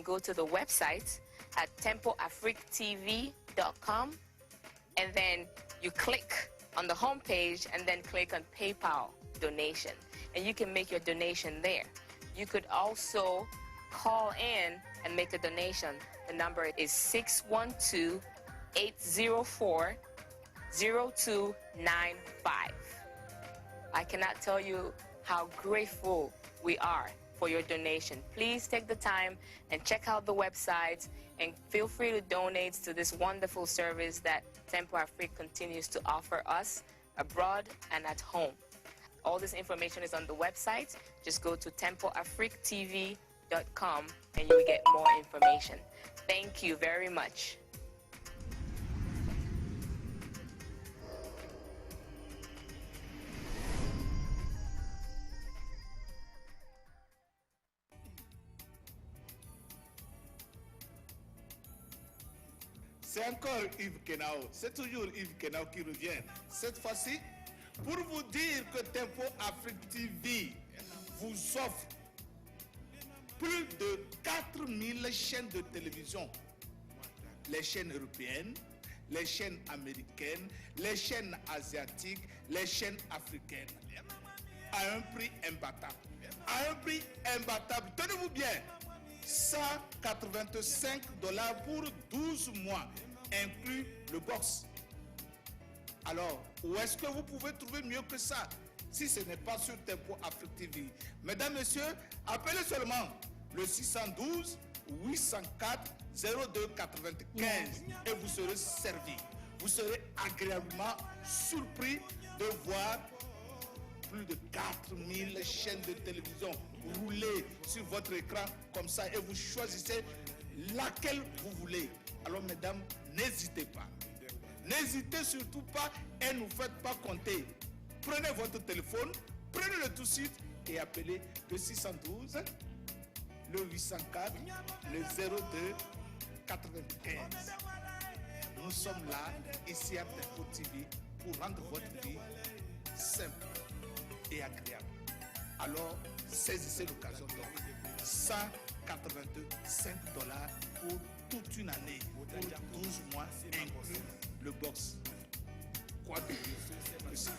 go to the website at tempoafrictv.com, and then you click on the home page and then click on PayPal donation, and you can make your donation there. You could also call in and make a donation. The number is 612-804-0295. I cannot tell you how grateful we are for your donation. Please take the time and check out the website and feel free to donate to this wonderful service that Tempo Afrique continues to offer us abroad and at home. All this information is on the website. Just go to tempoafrictv.com and you will get more information. Thank you very much. C'est encore Yves Kenao, c'est toujours Yves Kenao qui revient. Cette fois-ci, pour vous dire que Tempo Afrique TV vous offre plus de 4000 chaînes de télévision. Les chaînes européennes, les chaînes américaines, les chaînes asiatiques, les chaînes africaines. À un prix imbattable. À un prix imbattable. Tenez-vous bien. $185 pour 12 mois, inclus le box. Alors, où est-ce que vous pouvez trouver mieux que ça si ce n'est pas sur Tempo Afrique TV? Mesdames, Messieurs, appelez seulement le 612 804 0295 et vous serez servi. Vous serez agréablement surpris de voir plus de 4000 chaînes de télévision rouler sur votre écran comme ça et vous choisissez laquelle vous voulez. Alors mesdames, n'hésitez pas. N'hésitez surtout pas et ne faites pas compter. Prenez votre téléphone, prenez-le tout de suite et appelez le 612, le 804, le 02 95. Nous sommes là, ici à Tempo TV, pour rendre votre vie simple et agréable. Alors, saisissez l'occasion. $185 pour toute une année, pour 12 mois, inclus le box. Quoi de mieux que ça?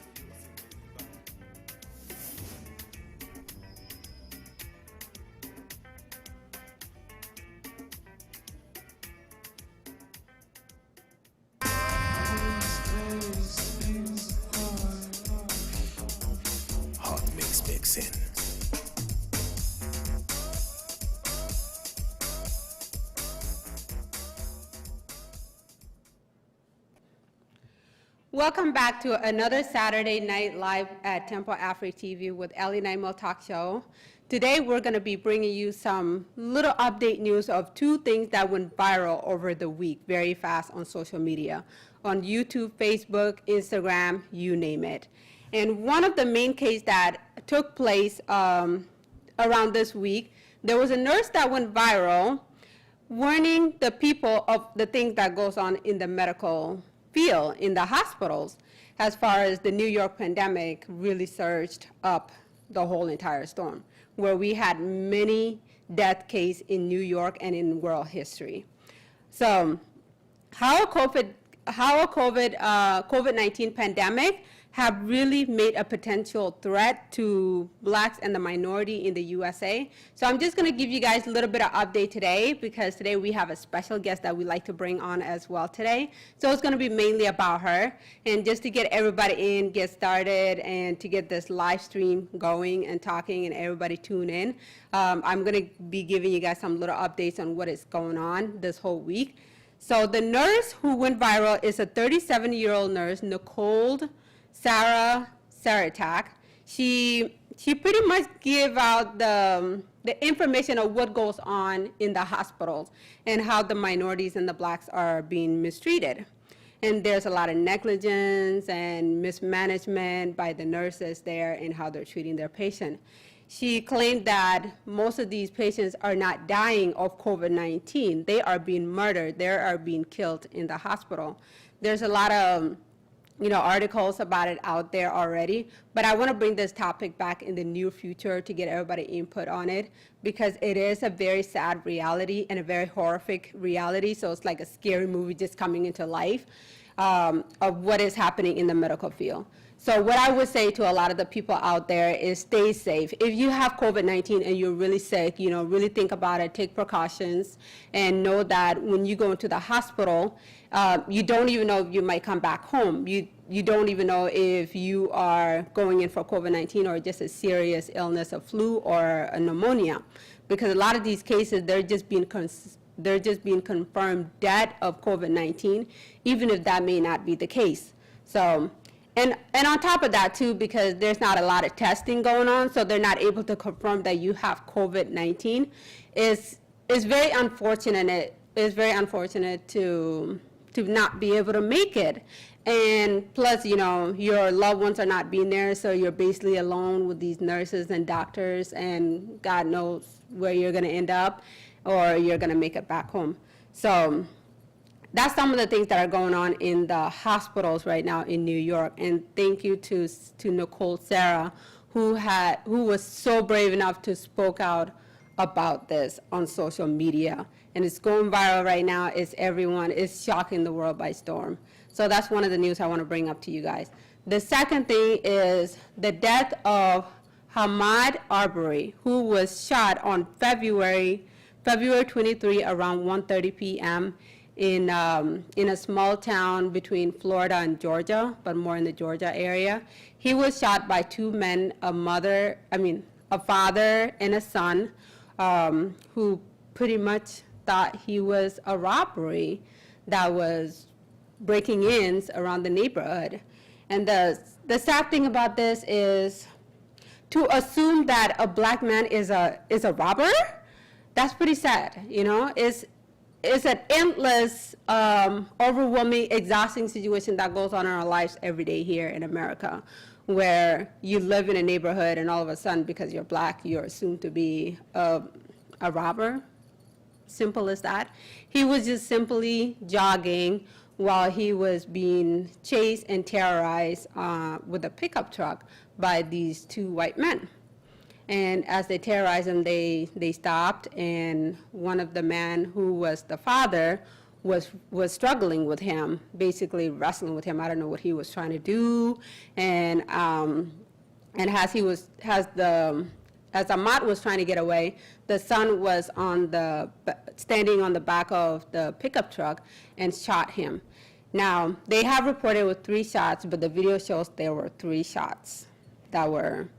Hot mix mixing. Welcome back to another Saturday Night Live at Tempo Afrique TV with Ellie Naimel Talk Show. Today we're going to be bringing you some little update news of two things that went viral over the week very fast on social media, on YouTube, Facebook, Instagram, you name it. And one of the main cases that took place around this week, there was a nurse that went viral warning the people of the things that goes on in the medical field, in the hospitals, as far as the New York pandemic really surged up the whole entire storm, where we had many death cases in New York and in world history. So how a COVID-19 pandemic have really made a potential threat to blacks and the minority in the USA. So I'm just gonna give you guys a little bit of update today, because today we have a special guest that we like to bring on as well today. So it's gonna be mainly about her, and just to get everybody in, get started, and to get this live stream going and talking and everybody tune in, I'm gonna be giving you guys some little updates on what is going on this whole week. So the nurse who went viral is a 37-year-old nurse, Nicole Sarah Saratak. She pretty much gave out the information of what goes on in the hospitals and how the minorities and the blacks are being mistreated. And there's a lot of negligence and mismanagement by the nurses there in how they're treating their patient. She claimed that most of these patients are not dying of COVID-19. They are being murdered. They are being killed in the hospital. There's a lot of articles about it out there already, but I want to bring this topic back in the near future to get everybody input on it, because it is a very sad reality and a very horrific reality. So it's like a scary movie just coming into life of what is happening in the medical field. So what I would say to a lot of the people out there is stay safe. If you have COVID-19 and you're really sick, really think about it, take precautions, and know that when you go into the hospital, you don't even know if you might come back home. You don't even know if you are going in for COVID-19 or just a serious illness, a flu or a pneumonia, because a lot of these cases, they're just being confirmed dead of COVID-19, even if that may not be the case. So. And on top of that, too, because there's not a lot of testing going on, so they're not able to confirm that you have COVID-19, is very unfortunate. It's very unfortunate to not be able to make it. And plus, your loved ones are not being there, so you're basically alone with these nurses and doctors, and God knows where you're going to end up, or you're going to make it back home. So that's some of the things that are going on in the hospitals right now in New York. And thank you to Nicole Sarah, who was so brave enough to spoke out about this on social media. And it's going viral right now. It's shocking the world by storm. So that's one of the news I want to bring up to you guys. The second thing is the death of Ahmaud Arbery, who was shot on February 23 around 1:30 p.m. in a small town between Florida and Georgia, but more in the Georgia area. He was shot by two men, a father and a son, who pretty much thought he was a robbery that was breaking ins around the neighborhood. And the sad thing about this is to assume that a black man is a robber. That's pretty sad. It's an endless, overwhelming, exhausting situation that goes on in our lives every day here in America, where you live in a neighborhood and all of a sudden, because you're black, you're assumed to be a robber. Simple as that. He was just simply jogging while he was being chased and terrorized with a pickup truck by these two white men. And as they terrorized him, they stopped, and one of the men who was the father was struggling with him, basically wrestling with him. I don't know what he was trying to do, and as Ahmaud was trying to get away, the son was standing on the back of the pickup truck and shot him. Now, they have reported with 3 shots, but the video shows there were 3 shots that were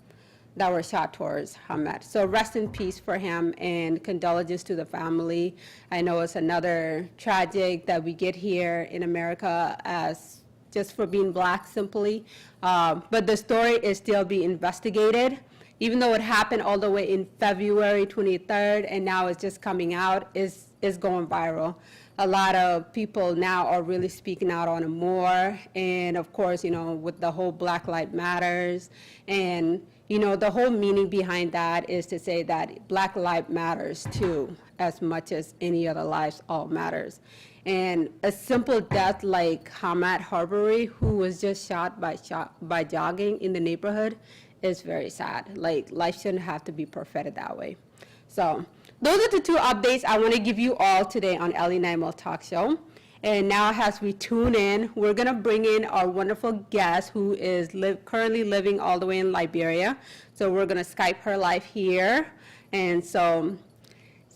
shot towards Ahmaud. So rest in peace for him, and condolences to the family. I know it's another tragic that we get here in America as just for being black simply. But the story is still being investigated. Even though it happened all the way in February 23rd, and now it's just coming out, is going viral. A lot of people now are really speaking out on it more. And of course, with the whole Black Lives Matters, and the whole meaning behind that is to say that Black life matters too, as much as any other lives all matters. And a simple death like Ahmaud Arbery, who was just shot by jogging in the neighborhood, is very sad. Like, life shouldn't have to be perfected that way. So those are the 2 updates I want to give you all today on Ellie Nymal Talk Show. And now as we tune in, we're going to bring in our wonderful guest who is currently living all the way in Liberia. So we're going to Skype her live here. And so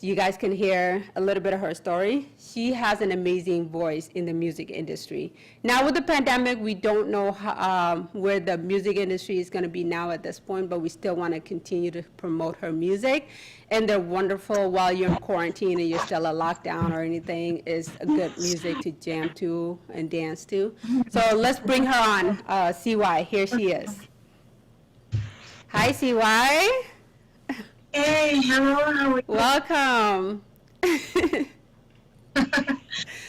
you guys can hear a little bit of her story. She has an amazing voice in the music industry. Now with the pandemic, we don't know where the music industry is going to be now at this point, but we still want to continue to promote her music. And they're wonderful while you're in quarantine and you're still a lockdown or anything, is a good music to jam to and dance to. So let's bring her on, CY. Here she is. Hi, CY. Hey, hello, how are you? Welcome.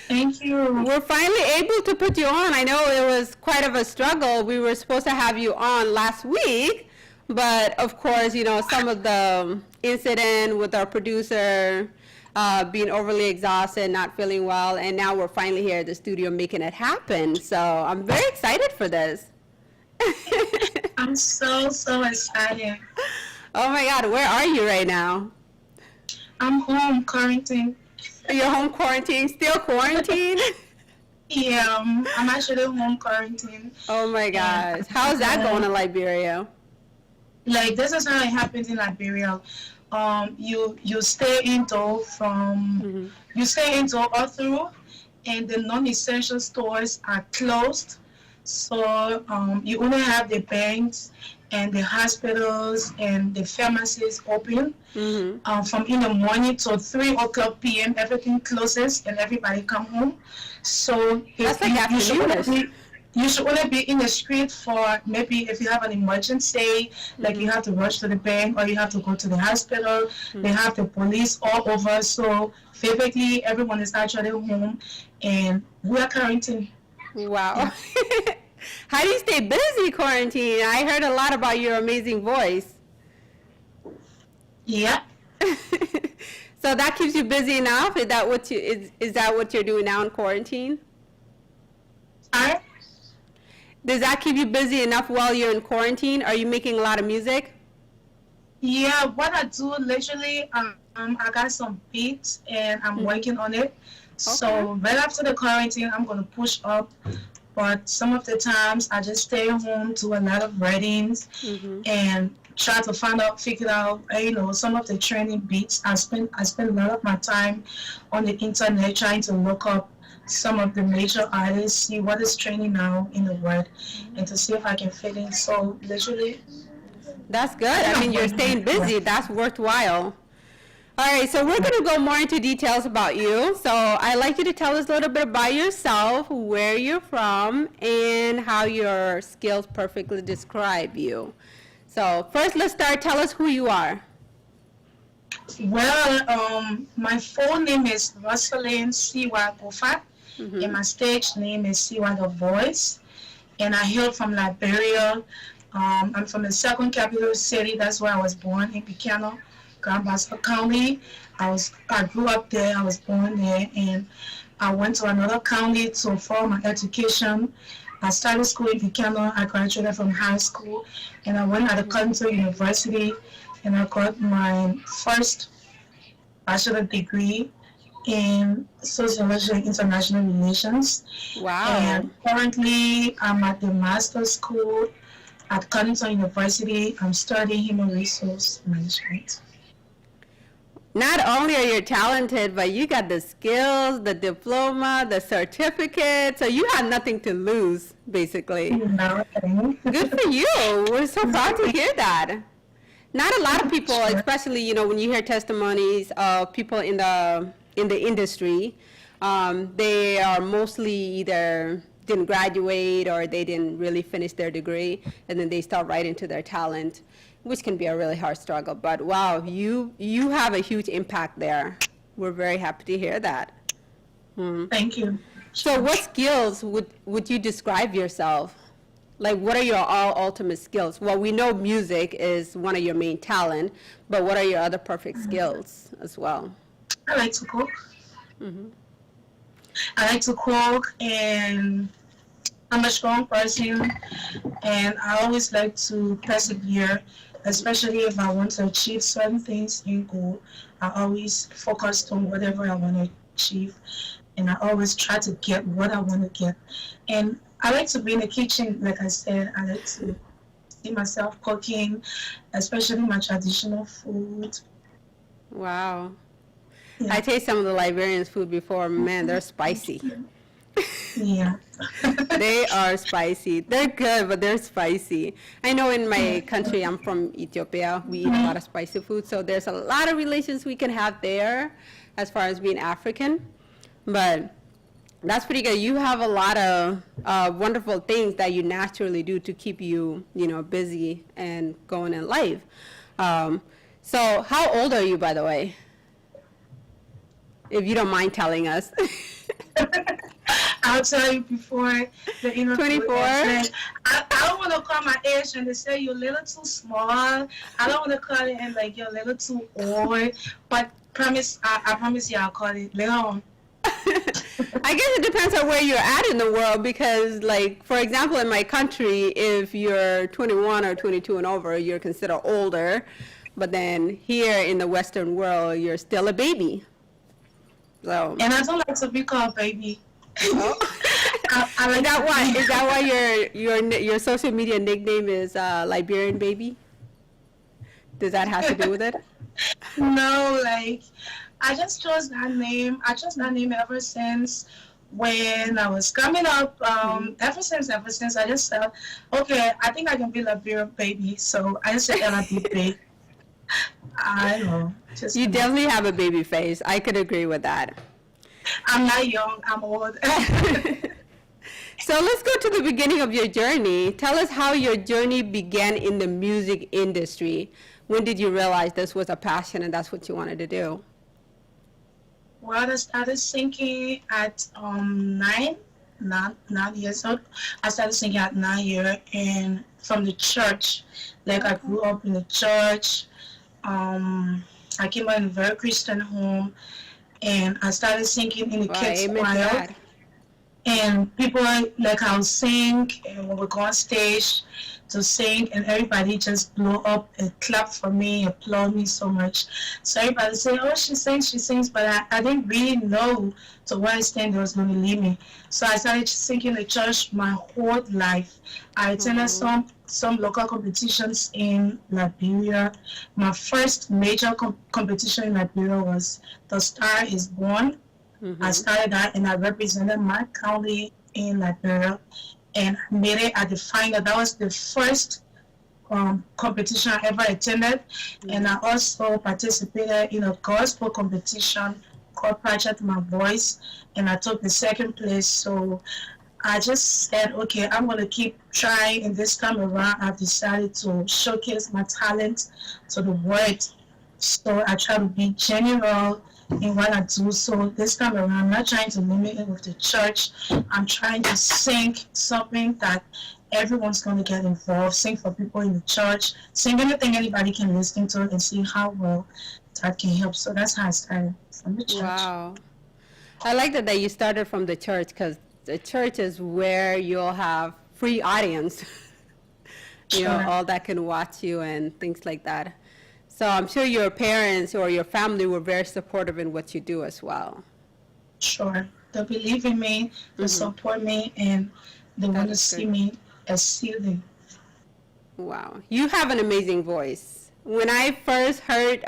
Thank you. We're finally able to put you on. I know it was quite of a struggle. We were supposed to have you on last week, but of course, some of the incident with our producer being overly exhausted, not feeling well, and now we're finally here at the studio making it happen. So I'm very excited for this. I'm so excited. Oh my God, where are you right now? I'm home quarantine. You're home quarantine, still quarantine? Yeah, I'm actually home quarantine. Oh my gosh, how's that going in Liberia? Like, this is how it happens in Liberia. You stay indoor you stay indoor all through, and the non-essential stores are closed. So you only have the banks and the hospitals and the pharmacies open. From in the morning till 3:00 p.m. everything closes and everybody come home. So That's like afternoonish. You should only be in the street for maybe if you have an emergency, like you have to rush to the bank or you have to go to the hospital. They have the police all over. So typically everyone is actually home and we are quarantined. Wow. How do you stay busy quarantine? I heard a lot about your amazing voice. Yeah. So that keeps you busy enough? Is that what you're doing now in quarantine? Alright. Does that keep you busy enough while you're in quarantine? Are you making a lot of music? Yeah, what I do literally, I got some beats and I'm working on it. So right after the quarantine, I'm gonna push up. But some of the times I just stay home, do a lot of writings, and try to figure out, some of the training beats. I spend a lot of my time on the internet trying to look up some of the major artists, see what is trending now in the world, and to see if I can fit in. So literally, that's good. I mean, you're staying busy. That's worthwhile. All right, so we're going to go more into details about you. So I'd like you to tell us a little bit about yourself, where you're from, and how your skills perfectly describe you. So first, let's start. Tell us who you are. Well, my full name is Rosalind Siwa Gofa, and my stage name is Siwa the Voice, and I hail from Liberia. I'm from the second capital city. That's where I was born, in Buchanan, Grand Bassa County. I grew up there. I was born there, and I went to another county to follow my education. I started school in Buchanan. I graduated from high school, and I went at the Cottontail University, and I got my first bachelor degree in sociology and international relations. Wow. And currently, I'm at the master's school at Cottontail University. I'm studying human resource management. Not only are you talented, but you got the skills, the diploma, the certificate, so you have nothing to lose, basically. Good for you. We're so proud to hear that. Not a lot of people, especially, when you hear testimonies of people in the industry, they are mostly either didn't graduate or they didn't really finish their degree, and then they start right into their talent, which can be a really hard struggle. But wow, you have a huge impact there. We're very happy to hear that. Thank you. So what skills would you describe yourself? Like, what are your ultimate skills? Well, we know music is one of your main talent, but what are your other perfect skills as well? I like to cook. I like to cook, and I'm a strong person, and I always like to persevere, especially if I want to achieve certain things in goal. I always focus on whatever I want to achieve, and I always try to get what I want to get. And I like to be in the kitchen, like I said. I like to see myself cooking, especially my traditional food. Wow. Yeah. I taste some of the Liberians' food before. Man, they're spicy. Yeah. They are spicy. They're good, but they're spicy. I know in my country, I'm from Ethiopia, we eat a lot of spicy food, so there's a lot of relations we can have there as far as being African. But that's pretty good. You have a lot of wonderful things that you naturally do to keep you, busy and going in life. So how old are you, by the way? If you don't mind telling us. I'll tell you before the interview. 24? I don't want to call my age and they say you're a little too small. I don't want to call it and like you're a little too old. But I promise you I'll call it later on. I guess it depends on where you're at in the world because, like, for example, in my country, if you're 21 or 22 and over, you're considered older. But then here in the Western world, you're still a baby. So. And I don't like to be called baby. Oh. I like Is that why your social media nickname is Liberian Baby? Does that have to do with it? No, like, I just chose that name. I chose that name ever since when I was coming up. Ever since, I just said, okay, I think I can be Liberian Baby. So I just said LIB. I know. You definitely have a baby face. I could agree with that. I'm not young. I'm old. So let's go to the beginning of your journey. Tell us how your journey began in the music industry. When did you realize this was a passion and that's what you wanted to do? Well, I started singing at 9 years old. I started singing at 9 years and from the church. Like I grew up in the church. I came out in a very Christian home and I started singing in the kids' choir. And people, like, I'll sing and when we go on stage to sing and everybody just blow up and clap for me, applaud me so much. So everybody say, oh, she sings, but I didn't really know to what extent they was going to leave me. So I started singing in the church my whole life. I attended some local competitions in Liberia. My first major competition in Liberia was The Star is Born. I started that and I represented my county in Liberia and I made it at the final. That was the first competition I ever attended. And I also participated in a gospel competition called Project My Voice and I took the second place. So I just said, okay, I'm going to keep trying, and this time around I've decided to showcase my talent to the world. So I try to be genuine in what I do. So this time around, I'm not trying to limit it with the church. I'm trying to sing something that everyone's going to get involved, sing for people in the church, sing anything anybody can listen to and see how well that can help. So that's how I started, from the church. Wow. I like that you started from the church because the church is where you'll have free audience, you know, all that can watch you and things like that. So I'm sure your parents or your family were very supportive in what you do as well. Sure. They believe in me, they support me, and they want to see me exceeding. Wow. You have an amazing voice. When I first heard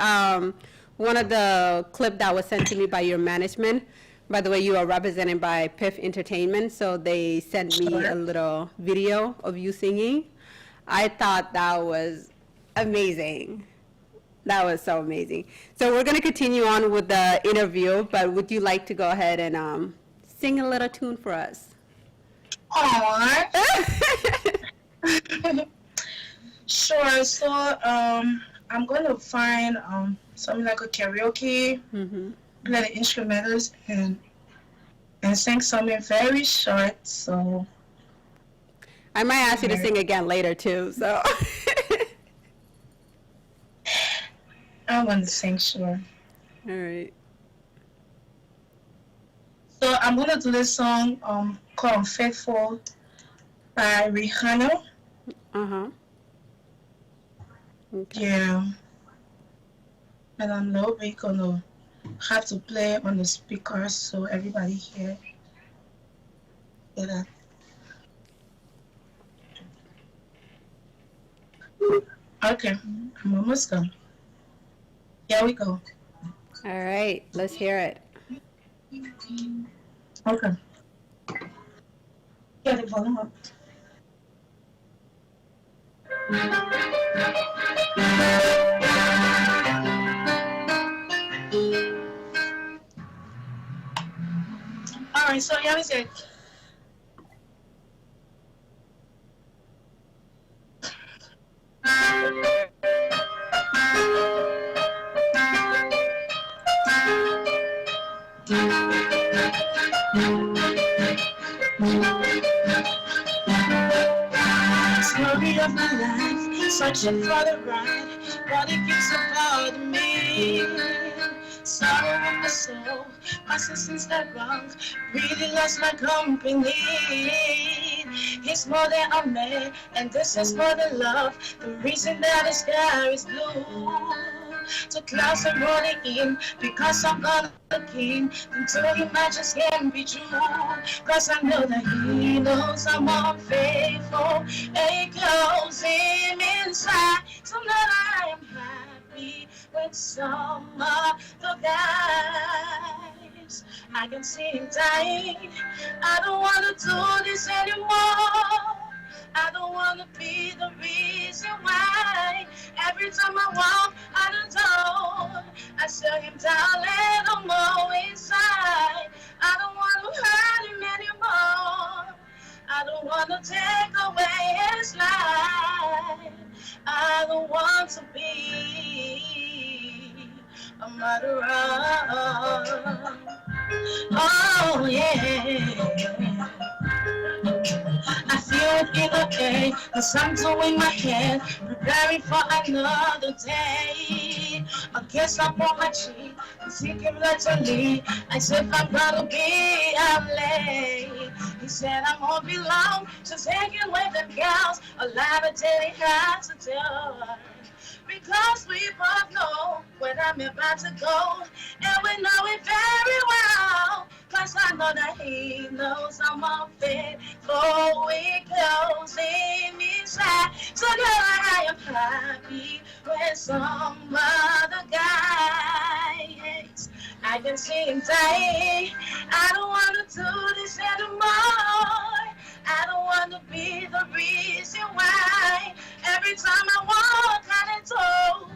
one of the clip that was sent to me by your management, by the way, you are represented by Piff Entertainment, so they sent me a little video of you singing. I thought that was amazing. That was so amazing. So we're going to continue on with the interview, but would you like to go ahead and sing a little tune for us? Aww. Sure. So I'm going to find something like a karaoke, play the instrumentals, and sing something very short. So I might ask you to sing again later too. So. I want to sing, sure. All right. So I'm going to do this song called Faithful by Rihanna. Uh-huh. Okay. Yeah. And I'm going to have to play on the speakers so everybody hear that. Okay, I'm almost done. Here we go. All right, let's hear it. Okay. Get the volume up. All right, so here is it. Story of my life, searching for the right, but it keeps about me. So sorrow in my soul. My sister's that wrong, really lost my company. He's more than a man, and this is more than love. The reason that the sky is blue. So clouds are rolling in because I'm not the king. Until you might just can't be true. Cause I know that he knows I'm unfaithful. It goes him inside. So that I am happy with some other guys. I can see him dying. I don't wanna do this anymore. I don't wanna be the reason why. Every time I walk out the door, I shut him down, let him go inside. I don't wanna hurt him anymore. I don't wanna take away his life. I don't want to be a murderer. Oh yeah. I feel it in the air, cause I'm doing my head, preparing for another day. A kiss up on my cheek, cause he came literally, as if I'm gonna be late. He said I won't be long, just hanging with them gals, a lot of daily had to tell. Because we both know where I'm about to go, and we know it very well. Cause I know that he knows I'm unfit for we close him inside. So girl, I am happy with some other guys. I can see him dying. I don't wanna do this anymore. I don't wanna be the reason why. Every time I walk out the door,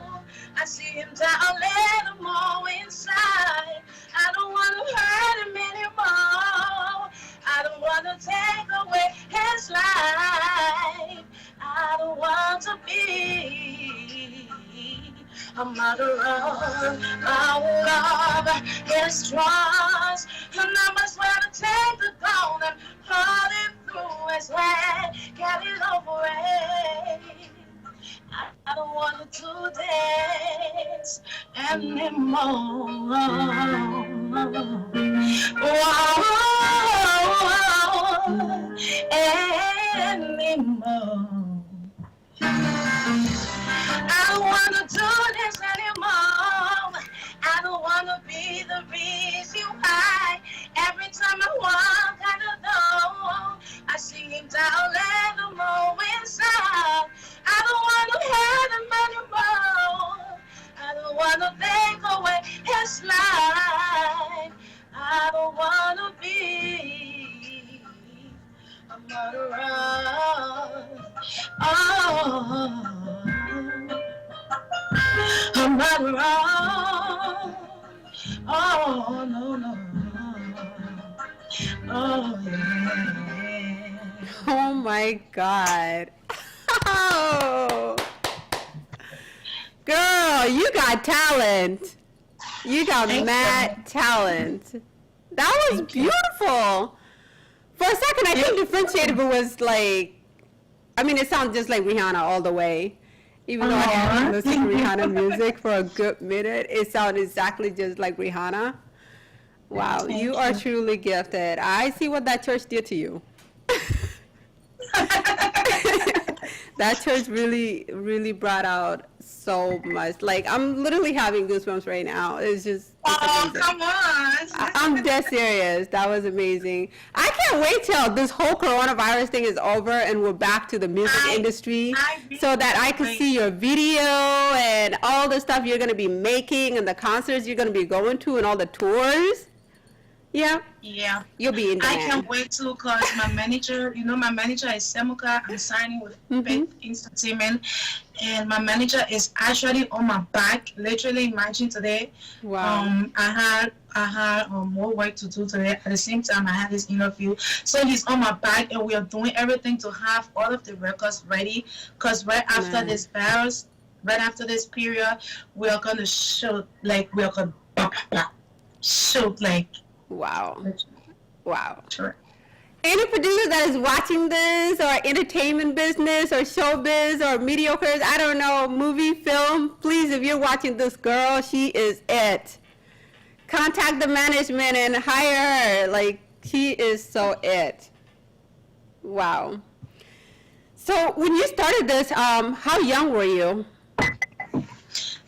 I see him down, let him go inside. I don't wanna hurt him anymore. I don't wanna take away his life. I don't want to be a murderer. My love is trust, and I must rather take the gold and hold it through his way. Get it over it. I don't want to do this anymore. Anymore. I don't want to do this anymore. I don't want to be the reason why. Every time I walk out the door, I see him down, let him go inside. I don't want to hurt him anymore. I don't want to take away his life. I don't want to be a murderer. Oh, a murderer. Oh, no, no. Oh, yeah. Oh my God. Oh. Girl, you got talent. You got mad talent. That was beautiful. For a second, I think differentiated was like, I mean, it sounds just like Rihanna all the way. Even though I haven't listened to Rihanna music for a good minute, it sounded exactly just like Rihanna. Wow, you are truly gifted. I see what that church did to you. That church really, really brought out so much. Like, I'm literally having goosebumps right now. It's just, it's amazing. Come on. I'm dead serious. That was amazing. I can't wait till this whole coronavirus thing is over and we're back to the music industry so that I can see your video and all the stuff you're going to be making and the concerts you're going to be going to and all the tours. Yeah. Yeah. You'll be in demand. I can't wait to, because my manager, my manager is Semuka. I'm signing with Faith Entertainment. And my manager is actually on my back. Literally, imagine today. Wow. I had more work to do today. At the same time, I had this interview. So he's on my back, and we are doing everything to have all of the records ready. Because right after this virus, right after this period, we are going to shoot, like, Wow. Wow. Sure. Any producer that is watching this, or entertainment business, or showbiz, or mediocres, I don't know, movie, film, please, if you're watching this girl, she is it. contact the management and hire her. Like, he is so it. Wow. So when you started this, how young were you?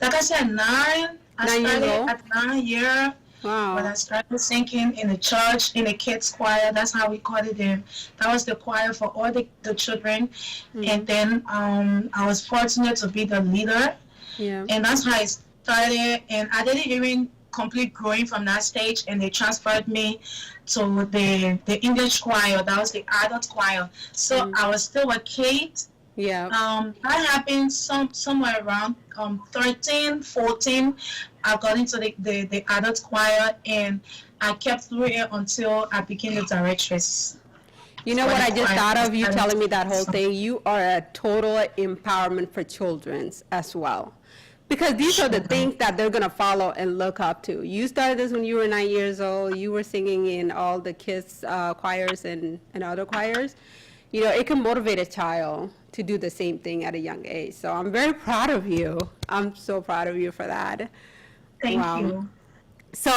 Like I said, 9. I 9 years started old? at 9 years. Wow. When I started singing in the church, in the kids' choir, that's how we called it there. That was the choir for all the children. And then I was fortunate to be the leader. Yeah. And that's how I started. And I didn't even complete growing from that stage. And they transferred me to the English choir. That was the adult choir. So I was still a kid. Yeah. That happened somewhere around 13, 14. I got into the adult choir, and I kept through it until I became the directress. You know what I just thought of you telling me that whole thing? You are a total empowerment for children's as well. Because these are the things that they're going to follow and look up to. You started this when you were 9 years old. You were singing in all the kids' choirs and other choirs. You know, it can motivate a child to do the same thing at a young age. So I'm very proud of you. I'm so proud of you for that. Thank you. So,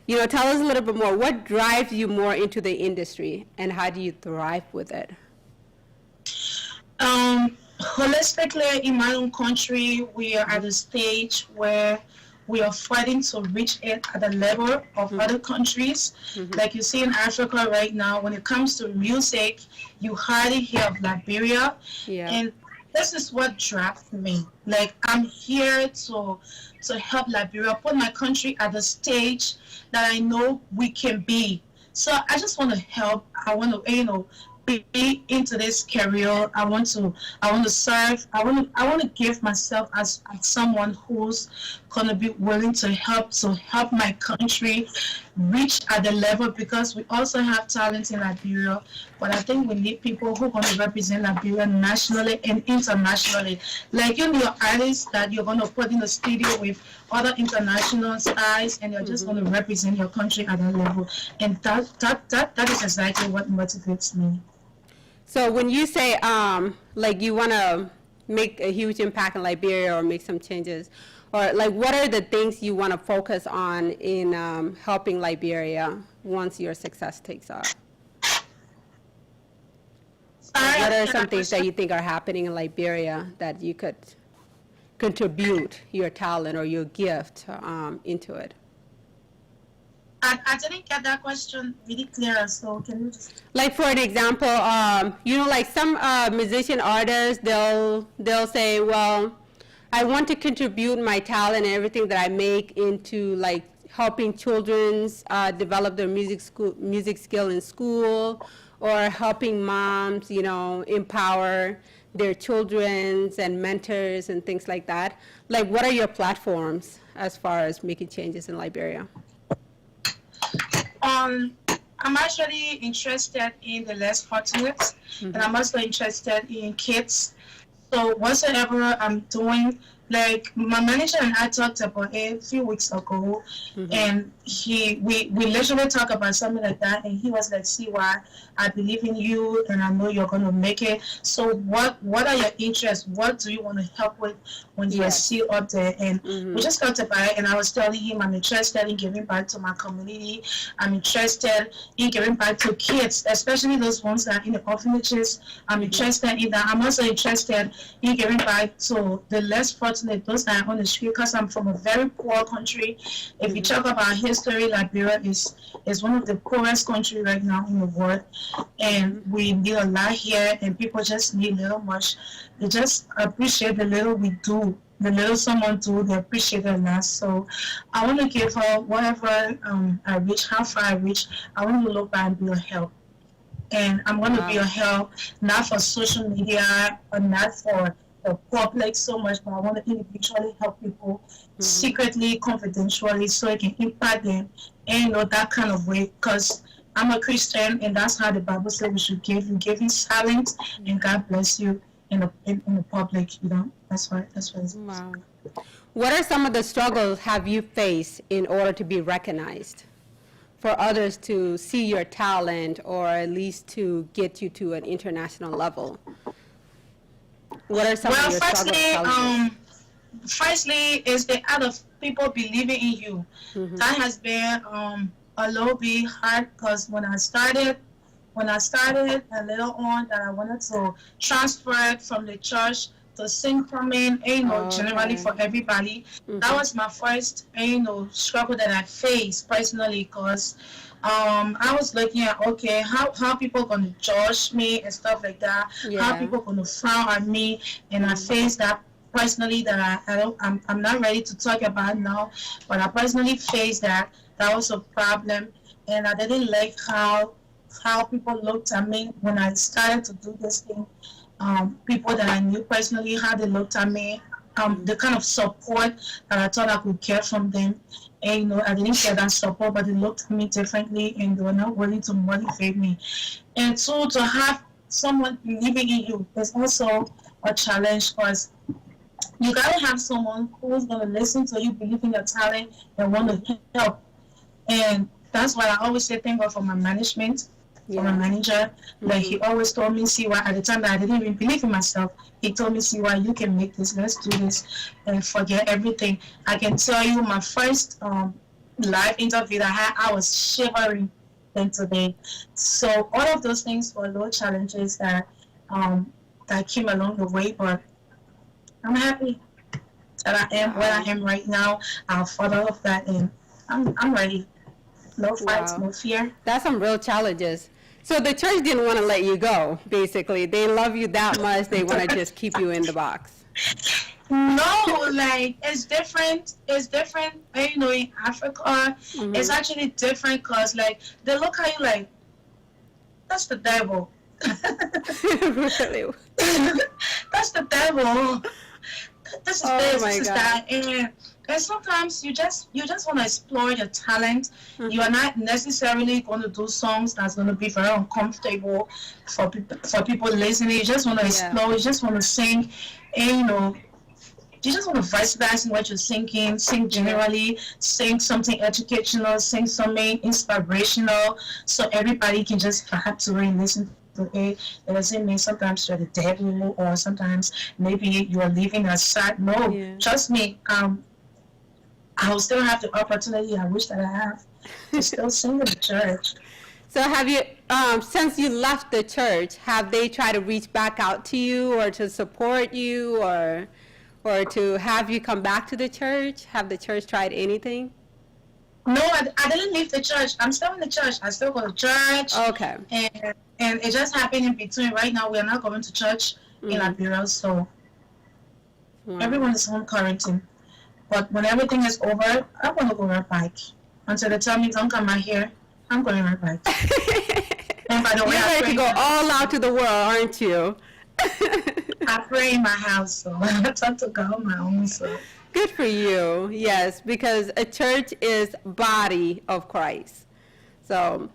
you know, tell us a little bit more. What drives you more into the industry, and how do you thrive with it? Holistically, in my own country, we are at a stage where we are fighting to reach it at the level of other countries. Like you see in Africa right now, when it comes to music, you hardly hear of Liberia. Yeah. And this is what drives me. Like, I'm here to help Liberia, put my country at the stage that I know we can be. So I just want to help. I want to, you know, be into this career. I want to serve. I want to give myself as someone who's gonna be willing to help my country reach at the level, because we also have talent in Liberia, but I think we need people who are going to represent Liberia nationally and internationally. Like, you know, artists that you're going to put in the studio with other international stars, and you're just going to represent your country at that level. And that is exactly what motivates me. So when you say, like, you want to make a huge impact in Liberia or make some changes, or like, what are the things you want to focus on in helping Liberia once your success takes off? What are some things that you think are happening in Liberia that you could contribute your talent or your gift into it? I didn't get that question really clear, so can you just... Like, for an example, you know, like some musician artists, they'll say, well, I want to contribute my talent and everything that I make into, like, helping children's develop their music skill in school, or helping moms, you know, empower their children's and mentors and things like that. Like, what are your platforms as far as making changes in Liberia? I'm actually interested in the less fortunate, and I'm also interested in kids. So whatsoever I'm doing, like my manager and I talked about it a few weeks ago, and we literally talked about something like that, and he was like, "Siwa, I believe in you, and I know you're gonna make it. So what are your interests? What do you want to help with when you're still up there?" And we just talked about it, and I was telling him I'm interested in giving back to my community. I'm interested in giving back to kids, especially those ones that are in the orphanages. I'm interested in that. I'm also interested in giving back to the less fortunate, those that are on the street, because I'm from a very poor country. If you talk about history, Liberia is one of the poorest countries right now in the world, and we need a lot here, and people just need little much. They just appreciate the little we do, the little someone do, they appreciate it a lot. So I want to give her whatever I reach, how far I reach. I want to look back and be a help. And I'm going to be a help, not for social media or not for the public so much, but I want to individually help people secretly, confidentially, so it can impact them and that kind of way. Because I'm a Christian, and that's how the Bible says we should give. You give in silence, and God bless you in the public. That's what it is. Wow. What are some of the struggles have you faced in order to be recognized, for others to see your talent, or at least to get you to an international level? What are some of your struggles? Firstly, is the art of people believing in you. That has been a little bit hard because when I started and later on that I wanted to transfer it from the church to sing from it, generally for everybody. That was my first, struggle that I faced personally because I was looking at, okay, how people going to judge me and stuff like that, how people going to frown at me, and I faced that personally that I'm not ready to talk about now, but I personally faced that. That was a problem, and I didn't like how people looked at me when I started to do this thing. People that I knew personally, how they looked at me, the kind of support that I thought I could get from them. And, I didn't get that support, but they looked at me differently and they were not willing to motivate me. And so to have someone believing in you is also a challenge because you got to have someone who's going to listen to you, believe in your talent, and want to help. And that's why I always say thank God for my management. For my manager, like he always told me, see why at the time that I didn't even believe in myself, he told me, see why you can make this, let's do this and forget everything. I can tell you my first live interview that I had, I was shivering than today. So all of those things were little challenges that that came along the way, but I'm happy that I am where I am right now. I'll follow up that and I'm ready. No fights, no fear. That's some real challenges. So the church didn't want to let you go, basically. They love you that much, they want to just keep you in the box. No, like, it's different. It's different, in Africa, it's actually different because, like, they look at you like, that's the devil. Really? That's the devil. This is this, my this is God. that. And sometimes you just want to explore your talent. You are not necessarily going to do songs that's going to be very uncomfortable for people listening. You just want to explore. You just want to sing, and you just want to versatilize in what you're singing. Sing generally, sing something educational, sing something inspirational, so everybody can just perhaps really listen to it. It doesn't mean sometimes you're the devil, or sometimes maybe you are living a sad. No, trust me. I will still have the opportunity I wish that I have to still sing in the church. So have you, since you left the church, have they tried to reach back out to you or to support you or to have you come back to the church? Have the church tried anything? No, I didn't leave the church. I'm still in the church. I still go to church. Okay. And it just happened in between. Right now, we are not going to church in Liberia, so everyone is home quarantine. But when everything is over, I want to go right back. Until they tell me don't come out here, I'm going right back. And by the way, You're ready to go all out to the world, aren't you? I pray in my house, so I talk to God on my own. So Good for you. Yes, because a church is body of Christ. So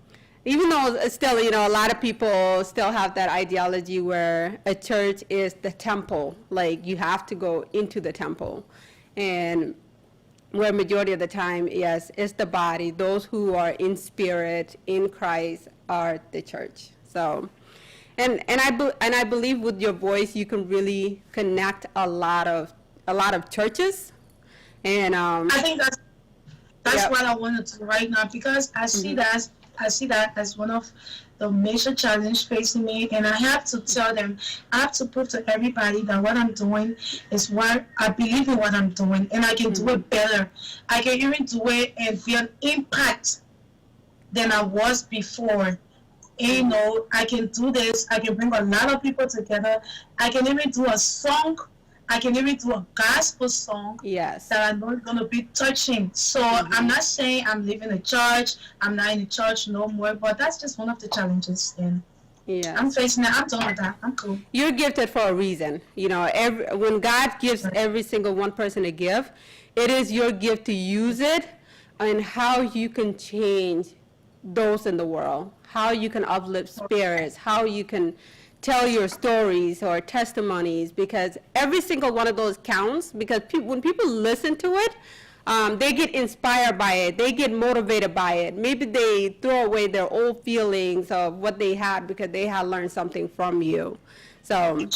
even though it's still, a lot of people still have that ideology where a church is the temple, like you have to go into the temple. And where majority of the time, yes, it's the body. Those who are in spirit, in Christ, are the church. So, and I believe with your voice, you can really connect a lot of churches. And I think that's what I want to do right now, because I see that as one of the major challenge facing me, and I have to tell them, I have to prove to everybody that what I'm doing is what I believe in, what I'm doing, and I can do it better. I can even do it and be an impact than I was before. And, I can do this. I can bring a lot of people together. I can even do a song. I can even do a gospel song that I'm not going to be touching. So I'm not saying I'm leaving the church. I'm not in the church no more, but that's just one of the challenges. And I'm facing it. I'm done with that. I'm cool. You're gifted for a reason. When God gives every single one person a gift, it is your gift to use it and how you can change those in the world, how you can uplift spirits, how you can tell your stories or testimonies, because every single one of those counts, because when people listen to it, they get inspired by it, they get motivated by it. Maybe they throw away their old feelings of what they had because they had learned something from you. So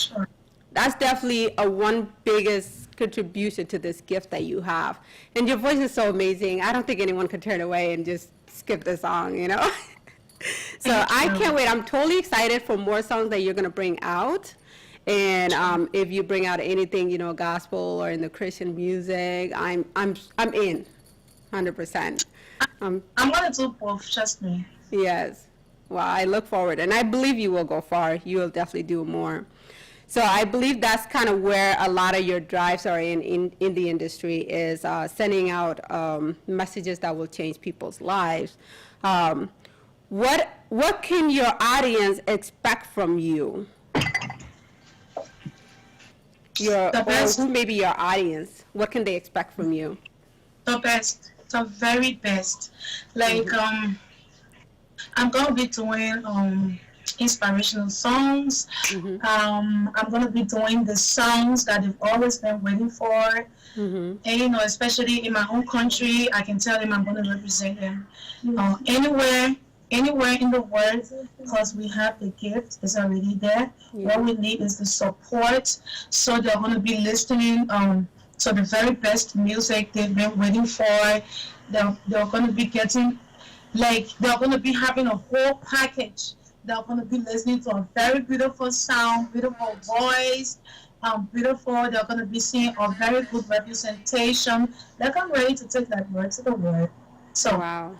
that's definitely one biggest contribution to this gift that you have. And your voice is so amazing. I don't think anyone could turn away and just skip the song, you know? So I can't wait. I'm totally excited for more songs that you're going to bring out. And if you bring out anything, you know, gospel or in the Christian music, I'm in, 100%. I'm gonna do both. Trust me. Yes. Well, I look forward, and I believe you will go far. You will definitely do more. So I believe that's kind of where a lot of your drives are in the industry, is sending out messages that will change people's lives. What can your audience expect from you? Or who may be your audience? What can they expect from you? The best, the very best. Like I'm gonna be doing inspirational songs. I'm gonna be doing the songs that they've always been waiting for. And you know, especially in my own country, I can tell them I'm gonna represent them anywhere in the world, because we have the gift. It's already there. What we need is the support. So they're gonna be listening to the very best music they've been waiting for. They're gonna be getting, like, they're gonna be having a whole package. They're gonna be listening to a very beautiful sound, beautiful voice, beautiful. They're gonna be seeing a very good representation. Like, I'm ready to take that word to the world. So wow.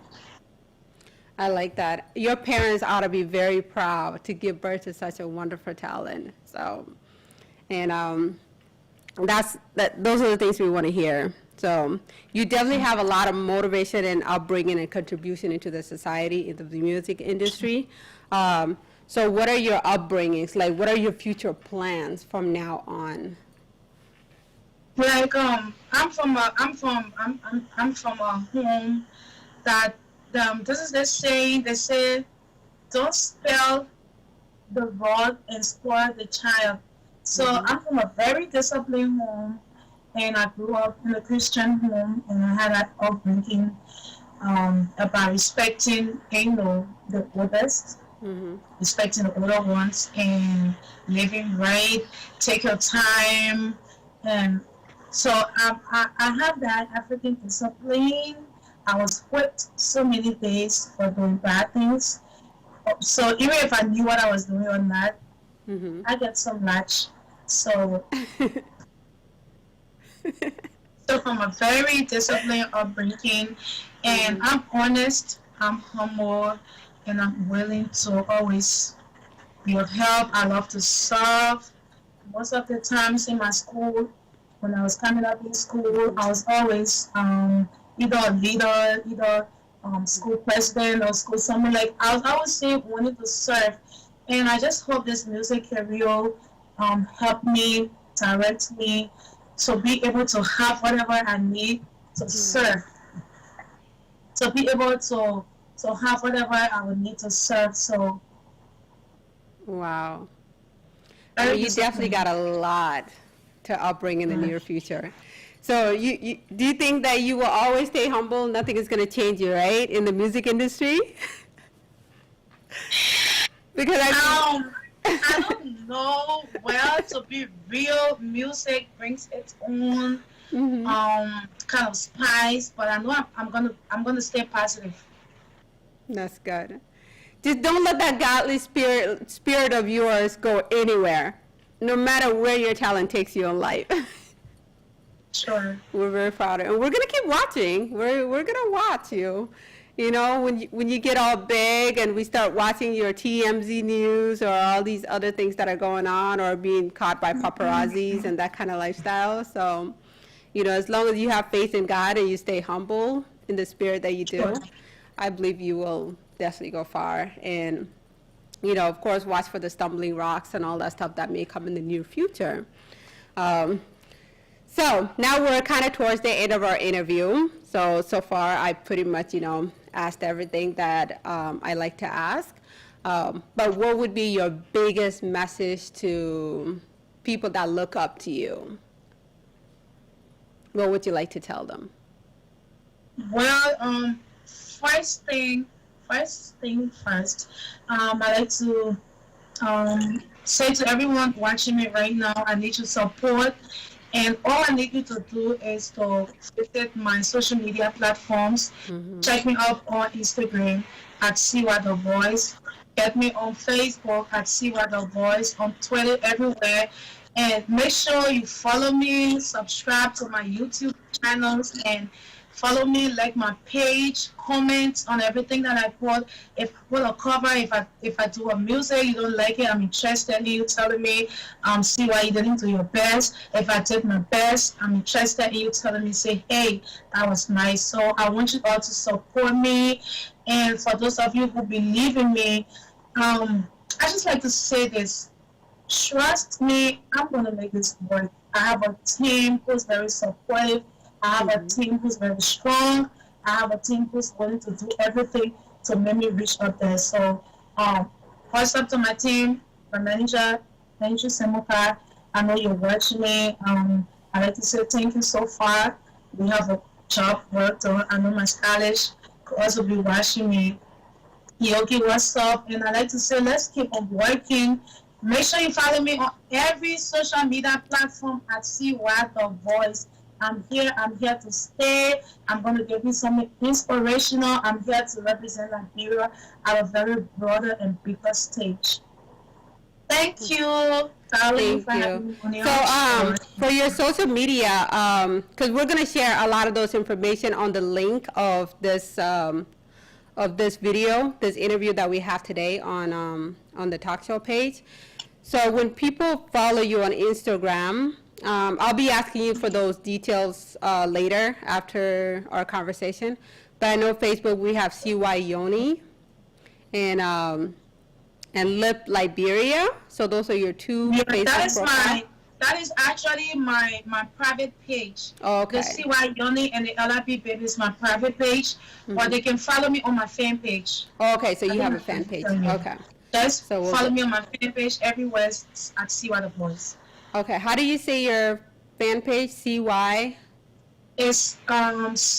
I like that. Your parents ought to be very proud to give birth to such a wonderful talent. So, and those are the things we want to hear. So you definitely have a lot of motivation and upbringing and contribution into the society, into the music industry. So what are your upbringings? Like, what are your future plans from now on? Like, I'm from a home that this is the saying. They say, don't spell the rod and spoil the child. So I'm from a very disciplined home, and I grew up in a Christian home, and I had that upbringing about respecting, you know, the oldest, respecting the older ones, and living right, take your time, and so I have that African discipline. I was whipped so many days for doing bad things. So even if I knew what I was doing or not, I get some latch. So, so from a very disciplined upbringing, and I'm honest, I'm humble, and I'm willing to always be of help. I love to serve. Most of the times in my school, when I was coming up in school, I was always either a leader, either school president or school someone. Like, I was always saying wanting to serve, and I just hope this music career help me, direct me, to be able to have whatever I need to serve, to be able to have whatever I would need to serve. So wow, I mean, you definitely got a lot to upbring in the near future. So you do you think that you will always stay humble? Nothing is going to change you, right, in the music industry? Because I don't know. Well, to be real, music brings its own kind of spice, but I know I'm gonna stay positive. That's good. Just don't let that godly spirit of yours go anywhere, no matter where your talent takes you in life. Sure. We're very proud of it. And we're gonna keep watching. We're gonna watch you. You know, when you get all big and we start watching your TMZ news or all these other things that are going on, or being caught by paparazzis and that kind of lifestyle. So, you know, as long as you have faith in God and you stay humble in the spirit that you do, I believe you will definitely go far. And, you know, of course, watch for the stumbling rocks and all that stuff that may come in the near future. So now we're kind of towards the end of our interview. So far, I pretty much, you know, asked everything that I like to ask. But what would be your biggest message to people that look up to you? What would you like to tell them? Well, first thing first, I like to say to everyone watching me right now, I need your support. And all I need you to do is to visit my social media platforms. Check me up on Instagram at Siwa the Voice. Get me on Facebook at Siwa the Voice, on Twitter, everywhere. And make sure you follow me, subscribe to my YouTube channels, and follow me, like my page, comment on everything that I put. If I put a cover, if I do a music, you don't like it, I'm interested in you telling me, see why you didn't do your best. If I did my best, I'm interested in you telling me, say, hey, that was nice. So I want you all to support me. And for those of you who believe in me, I just like to say this. Trust me, I'm going to make this work. I have a team who's very supportive. I have a team who's very strong. I have a team who's willing to do everything to make me reach up there. So, what's up to my team, my manager, thank you, Semuka. I know you're watching me. I'd like to say thank you so far. We have a job work done. I know my stylish could also be watching me. Yogi, what's up? And I'd like to say let's keep on working. Make sure you follow me on every social media platform at Siwa the Voice. I'm here to stay. I'm going to give you something inspirational. I'm here to represent Liberia at a very broader and bigger stage. Thank you, darling, for having me on your show. For your social media, because we're going to share a lot of those information on the link of this video, this interview that we have today on the talk show page. So when people follow you on Instagram, I'll be asking you for those details later after our conversation. But I know Facebook, we have CY Yoni and Lip Liberia. So those are your two Facebook profiles. That is actually my private page. Oh, okay. The CY Yoni and the LRP baby is my private page, but they can follow me on my fan page. Oh, okay, so you have a fan page. Okay. Just follow me on my fan page everywhere at CY the Voice. Okay, how do you say your fan page? CY? It's CYTHE.VOICE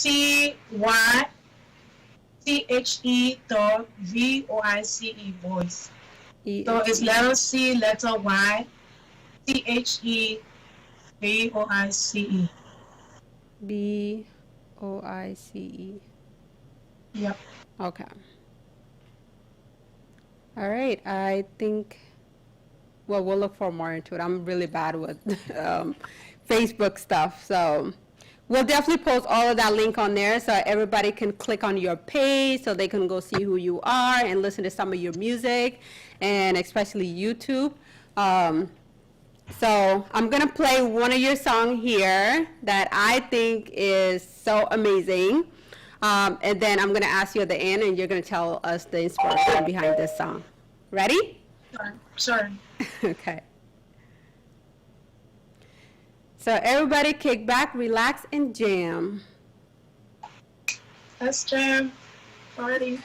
Voice. So it's letter C, letter Y, THEVOICE. BOICE. Yep. Okay. All right, I think, well, we'll look for more into it. I'm really bad with Facebook stuff, so we'll definitely post all of that link on there so everybody can click on your page so they can go see who you are and listen to some of your music, and especially YouTube. So I'm gonna play one of your songs here that I think is so amazing. And then I'm gonna ask you at the end and you're gonna tell us the inspiration behind this song. Ready? Sure. Okay. So everybody kick back, relax, and jam. Let's jam. Party.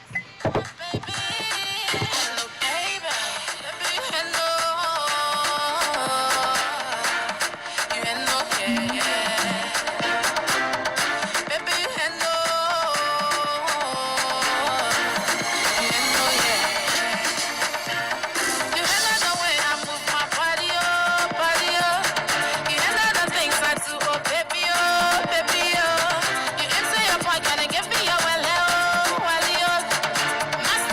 Master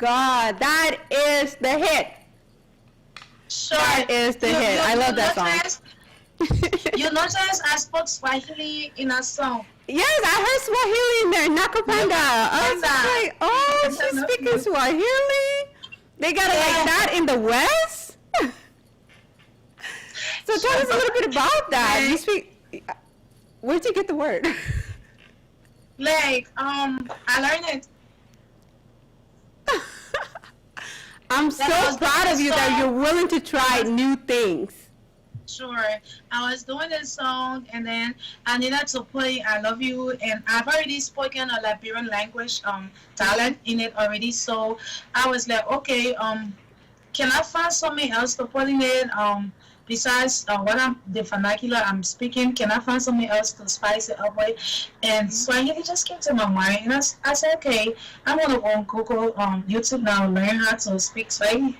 God, that is the hit. Sure. That is the hit. I love that song. You notice I spoke Swahili in a song. Yes, I heard Swahili in there, Nakapanda. I was like, oh, she's speaking Swahili? They got it like that in the West? So tell us a little bit about that. You speak, where'd you get the word? Like, I learned it. I'm so proud of you that you're willing to try new things. Sure. I was doing this song and then I needed to play I Love You, and I've already spoken a Liberian language talent in it already. So I was like, okay, can I find something else to put in it? Besides the vernacular I'm speaking, can I find something else to spice it up with? And Swahili just came to my mind, and I said, okay, I'm gonna go on Google, YouTube now, learn how to speak Swahili.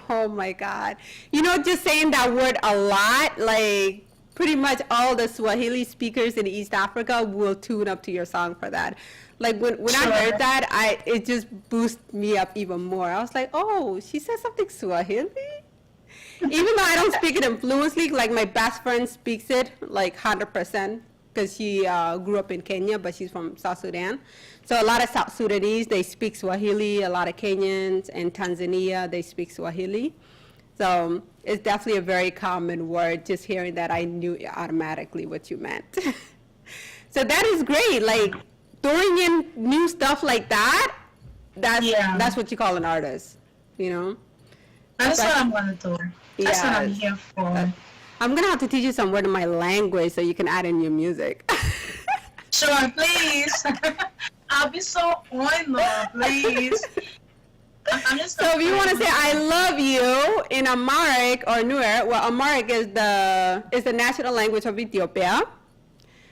Oh my God. You know, just saying that word a lot, like pretty much all the Swahili speakers in East Africa will tune up to your song for that. Like when I heard that, it just boosted me up even more. I was like, oh, she said something Swahili? Even though I don't speak it fluently, like my best friend speaks it like 100% because she grew up in Kenya, but she's from South Sudan. So a lot of South Sudanese, they speak Swahili. A lot of Kenyans and Tanzania, they speak Swahili. So it's definitely a very common word. Just hearing that, I knew automatically what you meant. So that is great. Like throwing in new stuff like that, that's what you call an artist, you know? That's what I'm going to do. That's what I'm here for. I'm going to have to teach you some word in my language so you can add in your music. Sure, please. I'll be so honored, please. So if you want to say I love you in Amharic or Nuer, well, Amharic is the national language of Ethiopia.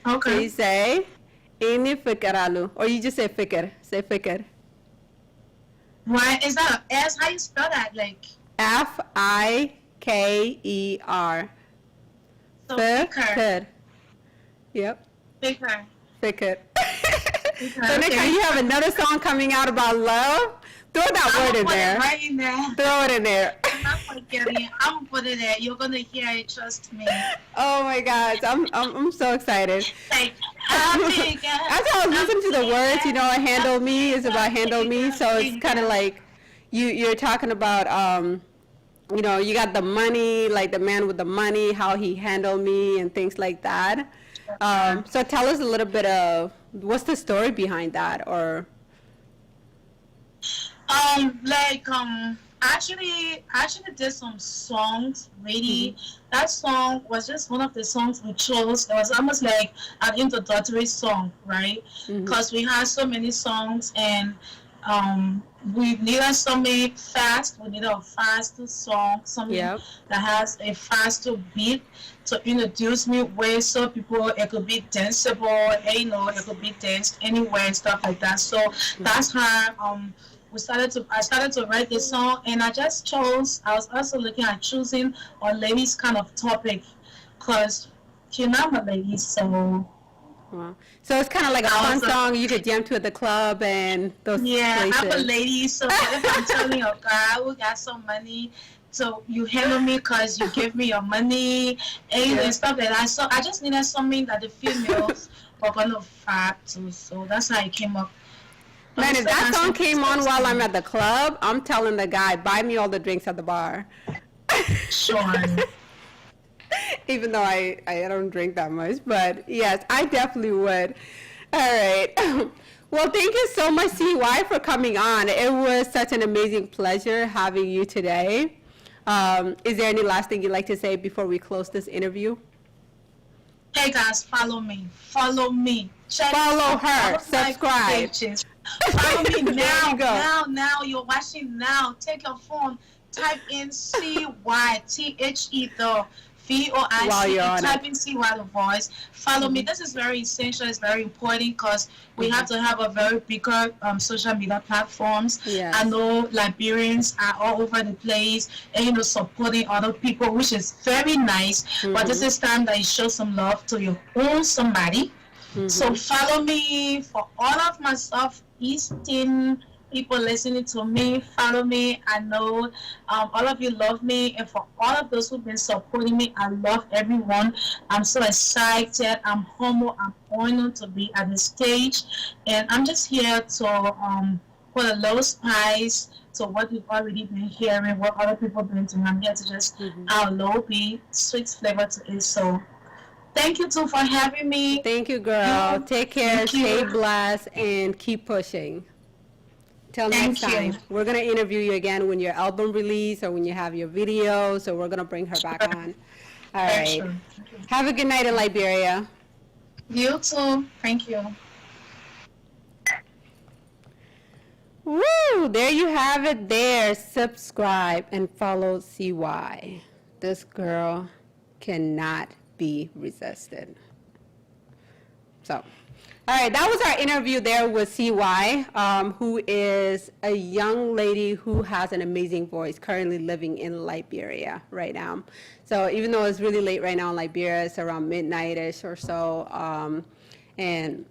Okay. So you say Ini fikeralu, or you just say fikr. Say fikr. Why is that a S? How you spell that? Like F-I-K-E-R. so thicker. Yep. Thicker. Fikr. So next time you have another song coming out about love, throw that word in there. Right in there. Throw it in there. I'm not forgetting. I'm gonna put it there. You're gonna hear it. Trust me. Oh my gosh, I'm so excited. Like, As I was listening to the words, you know, handle me is about handle me. So it's kind of like you're talking about, you know, you got the money, like the man with the money, how he handled me and things like that. So tell us a little bit of what's the story behind that, or actually did some songs really. That song was just one of the songs we chose. It was almost like an introductory song, right? Because we had so many songs, and we needed something fast. We needed a fast song, something that has a faster beat to introduce me with, so people, it could be danceable, you know, it could be danced anywhere and stuff like that. So that's how I started to write the song, and I was also looking at choosing a ladies kind of topic, because you know I'm a lady, so. Wow. So it's kind of like a fun song you could jam to at the club and those places. I'm a lady, so if I'm telling a guy who got some money, so you handle me because you give me your money and stuff like that. So I just needed something that the females were gonna vibe to. So that's how it came up. Man, if that song came on while I'm at the club, I'm telling the guy, buy me all the drinks at the bar. Sure. Even though I don't drink that much, but yes, I definitely would. All right. Well, thank you so much, CY, for coming on. It was such an amazing pleasure having you today. Is there any last thing you'd like to say before we close this interview? Hey guys, follow me. Follow me. Follow her. Subscribe. Follow me now. Now. You're watching now. Take your phone. Type in CYTHE the VOICE. Type in CY the voice. Follow me. This is very essential. It's very important because we have to have a very bigger social media platforms. Yes. I know Liberians are all over the place and supporting other people, which is very nice. But this is time that you show some love to your own somebody. So follow me for all of my stuff. Easton people listening to me, follow me. I know all of you love me, and for all of those who've been supporting me, I love everyone. I'm so excited. I'm humble. I'm honored to be at the stage, and I'm just here to put a little spice to what you've already been hearing, what other people have been doing. I'm here to just add a little bit sweet flavor to it. So thank you too for having me. Thank you, girl. Take care, Thank you. stay blessed, and keep pushing. Till next Thank you. time. We're going to interview you again when your album release or when you have your video, so we're going to bring her back on. All right. Sure. Have a good night in Liberia. You too. Thank you. Woo! There you have it there. Subscribe and follow CY. This girl cannot be resisted. So, all right, that was our interview there with CY, who is a young lady who has an amazing voice, currently living in Liberia right now. So even though it's really late right now in Liberia, it's around midnight-ish or so, and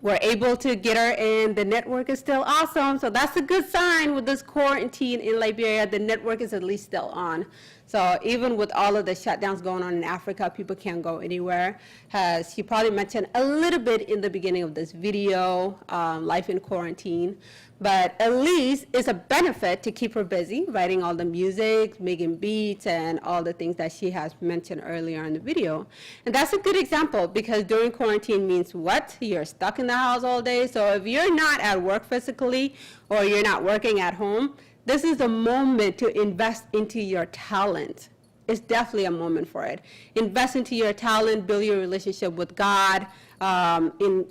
we're able to get her in. The network is still awesome, so that's a good sign with this quarantine in Liberia. The network is at least still on. So even with all of the shutdowns going on in Africa, people can't go anywhere. As she probably mentioned a little bit in the beginning of this video, life in quarantine. But at least it's a benefit to keep her busy, writing all the music, making beats, and all the things that she has mentioned earlier in the video. And that's a good example, because during quarantine means what? You're stuck in the house all day. So if you're not at work physically, or you're not working at home, this is the moment to invest into your talent. It's definitely a moment for it. Invest into your talent, build your relationship with God,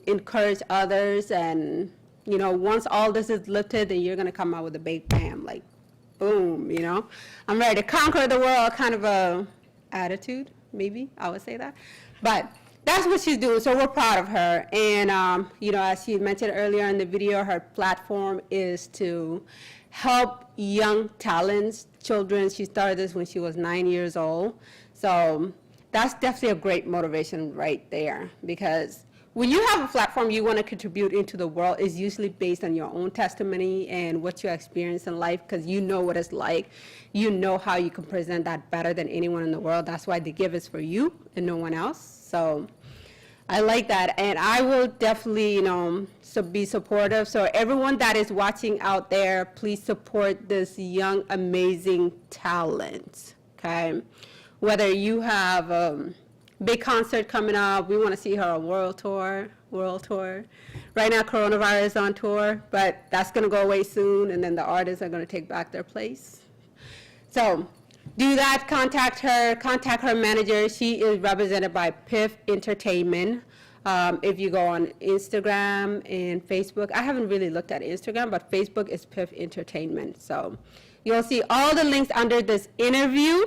encourage others, and you know, once all this is lifted, then you're gonna come out with a big bam, like boom, you know. I'm ready to conquer the world kind of a attitude, maybe I would say that. But that's what she's doing, so we're proud of her. And you know, as she mentioned earlier in the video, her platform is to help young talents, children. She started this when she was 9 years old. So that's definitely a great motivation right there, because when you have a platform you want to contribute into the world, is usually based on your own testimony and what you experience in life, because you know what it's like. You know how you can present that better than anyone in the world. That's why the give is for you and no one else. So I like that, and I will definitely, you know, be supportive. So everyone that is watching out there, please support this young, amazing talent, okay? Whether you have big concert coming up, we want to see her on world tour. Right now, coronavirus is on tour, but that's going to go away soon, and then the artists are going to take back their place. So do that, contact her manager. She is represented by Piff Entertainment. If you go on Instagram and Facebook, I haven't really looked at Instagram, but Facebook is Piff Entertainment. So you'll see all the links under this interview.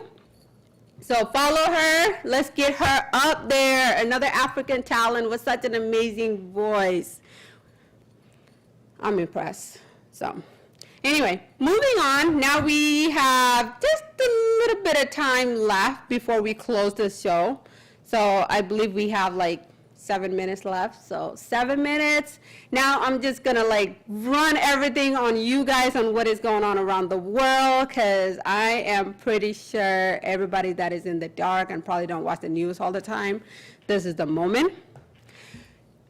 So follow her. Let's get her up there. Another African talent with such an amazing voice. I'm impressed. So anyway, moving on. Now we have just a little bit of time left before we close this show. So I believe we have like 7 minutes left. So 7 minutes. Now I'm just gonna like run everything on you guys on what is going on around the world, because I am pretty sure everybody that is in the dark and probably don't watch the news all the time, this is the moment.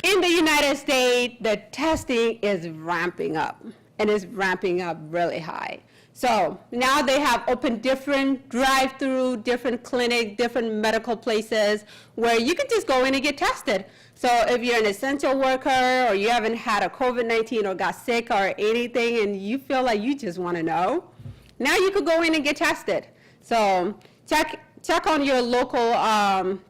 In the United States, the testing is ramping up, and it's ramping up really high. So now they have opened different drive-through, different clinics, different medical places where you can just go in and get tested. So if you're an essential worker, or you haven't had a COVID-19 or got sick or anything, and you feel like you just want to know, now you could go in and get tested. So check on your local,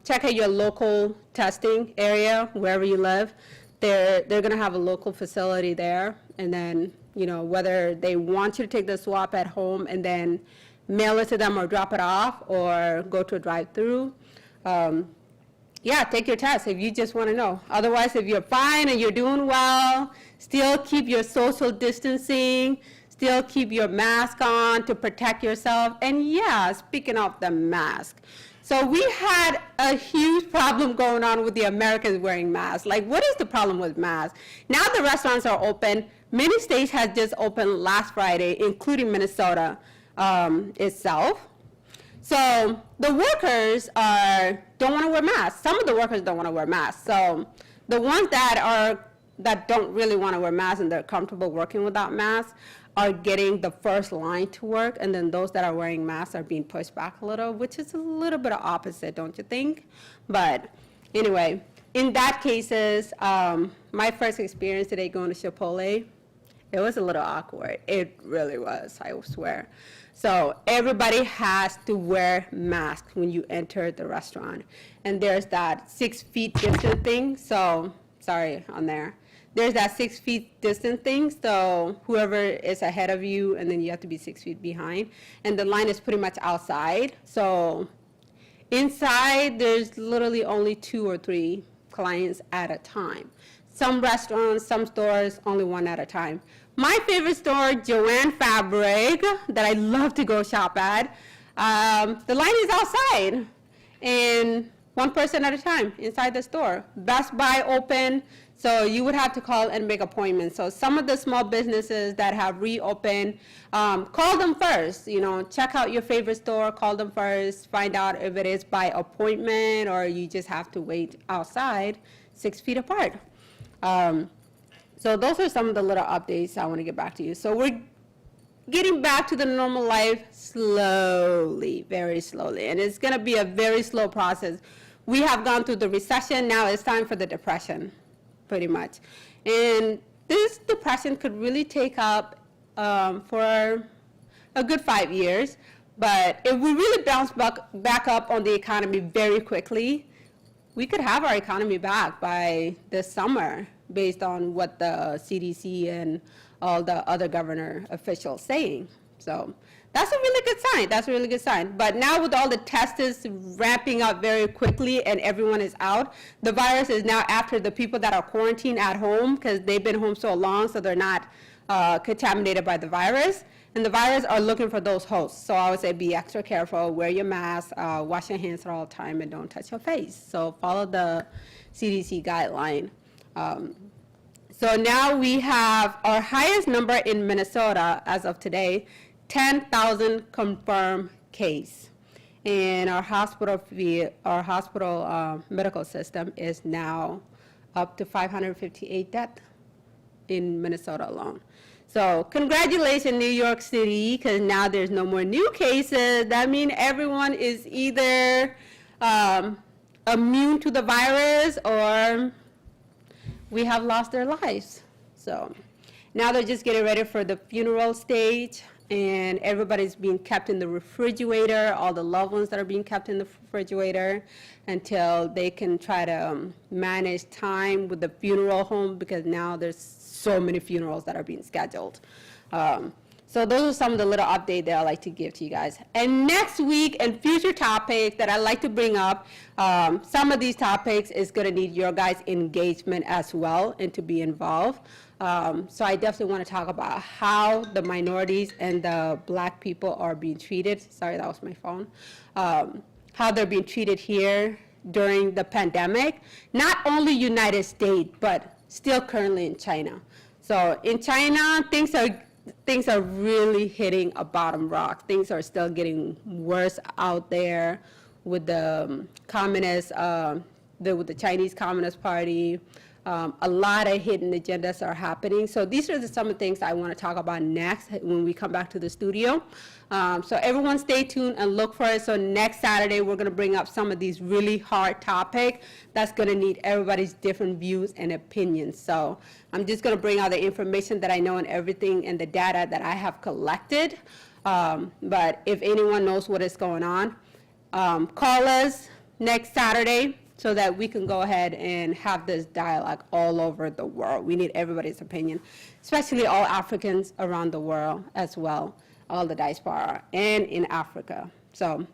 check at your local testing area wherever you live. They're going to have a local facility there, and then, you know, whether they want you to take the swab at home and then mail it to them or drop it off or go to a drive-through. Yeah, take your test if you just want to know. Otherwise, if you're fine and you're doing well, still keep your social distancing, still keep your mask on to protect yourself. And yeah, speaking of the mask, So we had a huge problem going on with the Americans wearing masks. Like, what is the problem with masks? Now the restaurants are open. Many states had just opened last Friday, including Minnesota itself. So the workers don't want to wear masks. Some of the workers don't want to wear masks. So the ones that don't really want to wear masks and they're comfortable working without masks are getting the first line to work, and then those that are wearing masks are being pushed back a little, which is a little bit of opposite, don't you think? But anyway, in that cases, my first experience today going to Chipotle, it was a little awkward. It really was, I swear. So everybody has to wear masks when you enter the restaurant. And there's that 6 feet distance thing. So, sorry on there. There's that 6 feet distance thing. So whoever is ahead of you, and then you have to be 6 feet behind. And the line is pretty much outside. So inside, there's literally only 2 or 3 clients at a time. Some restaurants, some stores, only 1 at a time. My favorite store, Joann Fabric, that I love to go shop at, the line is outside, and 1 person at a time inside the store. Best Buy open, so you would have to call and make appointments. So some of the small businesses that have reopened, call them first. You know, check out your favorite store, call them first, find out if it is by appointment or you just have to wait outside 6 feet apart. So those are some of the little updates I want to get back to you. So we're getting back to the normal life slowly, very slowly. And it's going to be a very slow process. We have gone through the recession. Now it's time for the depression, pretty much. And this depression could really take up for a good 5 years. But if we really bounce back up on the economy very quickly, we could have our economy back by this summer, based on what the CDC and all the other governor officials saying. So that's a really good sign. That's a really good sign. But now with all the tests ramping up very quickly and everyone is out, the virus is now after the people that are quarantined at home because they've been home so long, so they're not contaminated by the virus. And the virus are looking for those hosts. So I would say be extra careful, wear your mask, wash your hands all the time, and don't touch your face. So follow the CDC guideline. So now we have our highest number in Minnesota as of today, 10,000 confirmed case. And our hospital medical system is now up to 558 deaths in Minnesota alone. So congratulations, New York City, because now there's no more new cases. That means everyone is either immune to the virus or we have lost their lives. So now they're just getting ready for the funeral stage, and everybody's being kept in the refrigerator, all the loved ones that are being kept in the refrigerator until they can try to manage time with the funeral home, because now there's so many funerals that are being scheduled. So those are some of the little updates that I like to give to you guys. And next week and future topics that I like to bring up, some of these topics is going to need your guys' engagement as well and to be involved. So I definitely want to talk about how the minorities and the Black people are being treated. Sorry, that was my phone. How they're being treated here during the pandemic. Not only United States, but still currently in China. So in China, things are really hitting a bottom rock. Things are still getting worse out there with the communists, with the Chinese Communist Party. A lot of hidden agendas are happening. So these are some of the things I want to talk about next when we come back to the studio. So everyone stay tuned and look for it. So next Saturday, we're going to bring up some of these really hard topics that's going to need everybody's different views and opinions. So I'm just going to bring out the information that I know and everything and the data that I have collected. But if anyone knows what is going on, call us next Saturday, so that we can go ahead and have this dialogue all over the world. We need everybody's opinion, especially all Africans around the world as well, all the diaspora and in Africa. So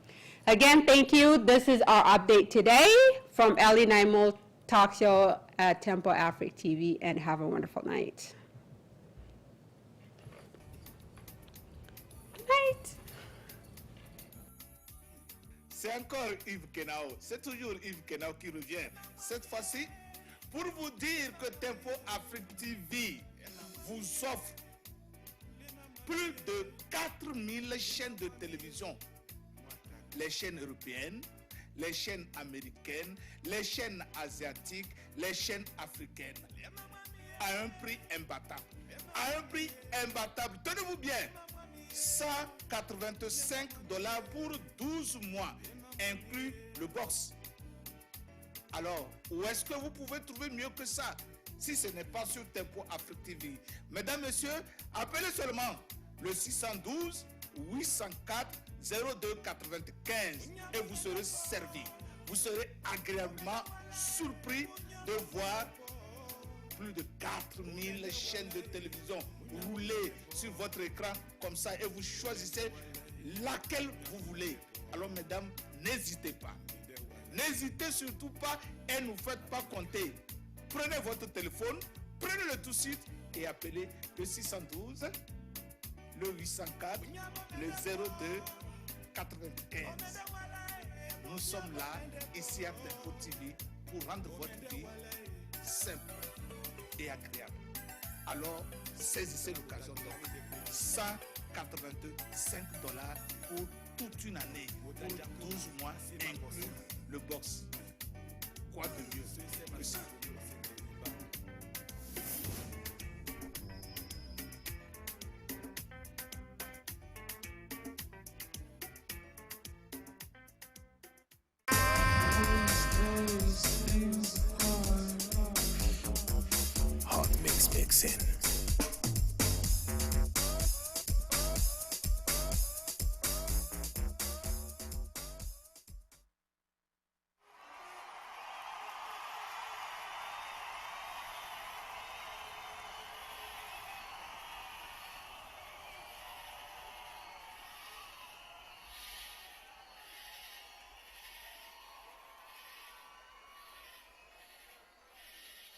again, thank you. This is our update today from Ellie Naimo Talk Show at Tempo Africa TV, and have a wonderful night. Good night. c'est encore Yves Kenao. C'est toujours Yves Kenao qui revient. Cette fois-ci, pour vous dire que Tempo Afrique TV vous offre plus de 4000 chaînes de télévision. Les chaînes européennes, les chaînes américaines, les chaînes asiatiques, les chaînes africaines. À un prix imbattable. À un prix imbattable. Tenez-vous bien. $185 pour 12 mois, inclus le box. Alors, où est-ce que vous pouvez trouver mieux que ça si ce n'est pas sur Tempo Afrique TV? Mesdames, Messieurs, appelez seulement le 612 804 0295 et vous serez servi. Vous serez agréablement surpris de voir plus de 4000 chaînes de télévision rouler sur votre écran comme ça et vous choisissez laquelle vous voulez. Alors mesdames, n'hésitez pas. N'hésitez surtout pas et ne faites pas compter. Prenez votre téléphone, prenez-le tout de suite et appelez le 612, le 804, le 02 95. Nous sommes là, ici à Tempo TV, pour rendre votre vie simple et agréable. Alors, saisissez l'occasion. $185 pour toute une année, pour 12 mois, inclus le box. Quoi de mieux que ça? Hot Mix Mixing.